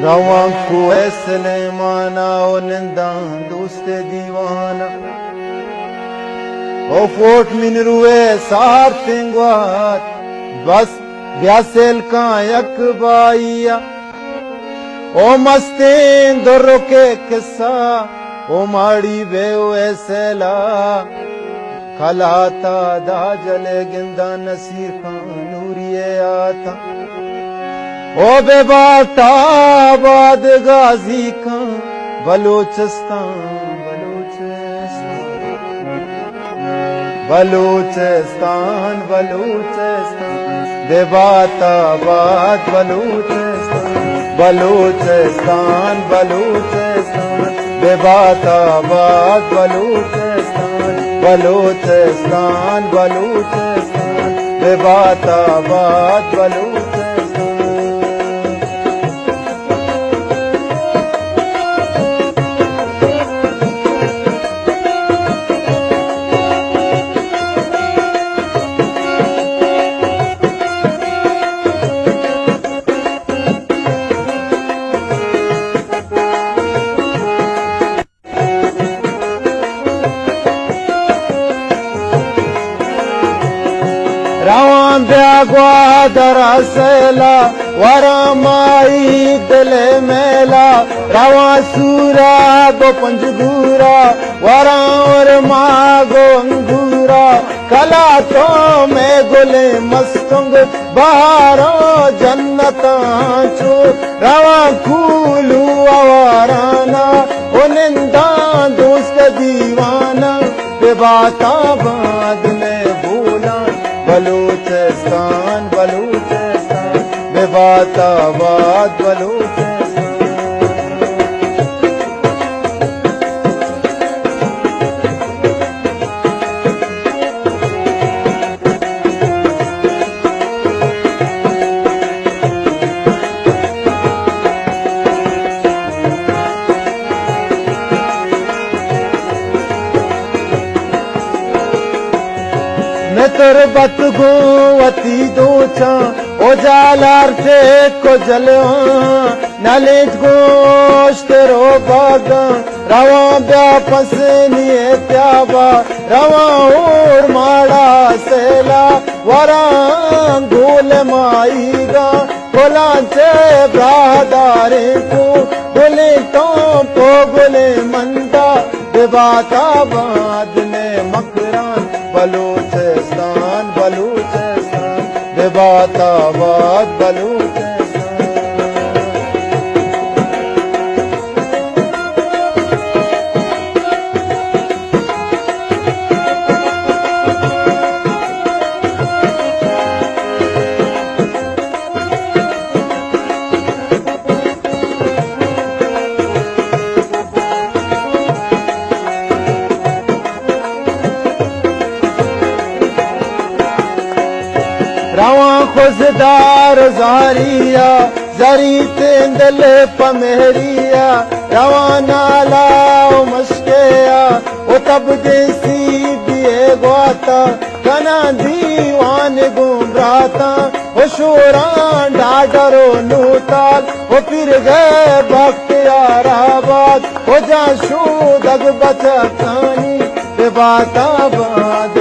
रवा को ऐसने माना ओ निंदा दोस्त दीवाना ओ फोट मिन रुए सार तेंगवात बस ब्यासेल का यक बाइया ओ मस्तें दोरो के किस्सा ओ माड़ी बेओ ऐसेला खलाता दा जले गिंदा नसीर खान नूरिये आता ओ बेबाटा बाद गाजी का बलोचिस्तान बलूचिस्तान बेबाताबाद बलूचिस्तान बेबाताबाद बलूचिस्तान बेबाताबाद रवां ब्यागवा दरसेला वरामाई दिल मेला रवां सूरा गो पंजगूरा वरां और मागो अंगूरा कला तो मैं गुले मस्तंग बहारो जन्नता चो रवां खूलू आवाराना ओ निंदा दोस्त दीवाना बेबाताबाद ने बोला बलूचिस्तान बेबाताबाद मैं तुरबत गोवती दोचा ओ जालार थे को जलवा नलेज गोश्त रो बागा रवा ब्या पसनिए त्याबा रवा और माड़ा सेला वरा गोल माईगा गोला चे ब्रादारे को गोले तो गोले मंदा बेबाताबाद ने मकरान बलूचिस्तान बेबाताबाद रवा खुशदार जारिया जरी तेंदल पमेरिया रवा नाला मस्केया ओ तब देसी दिए ग्वाता कना दीवान गुमराता ओ शोरा डाडरो नूताल ओ फिर गए बख्तियाराबाद ओ जा शो दग बचकानी बेबाताबाद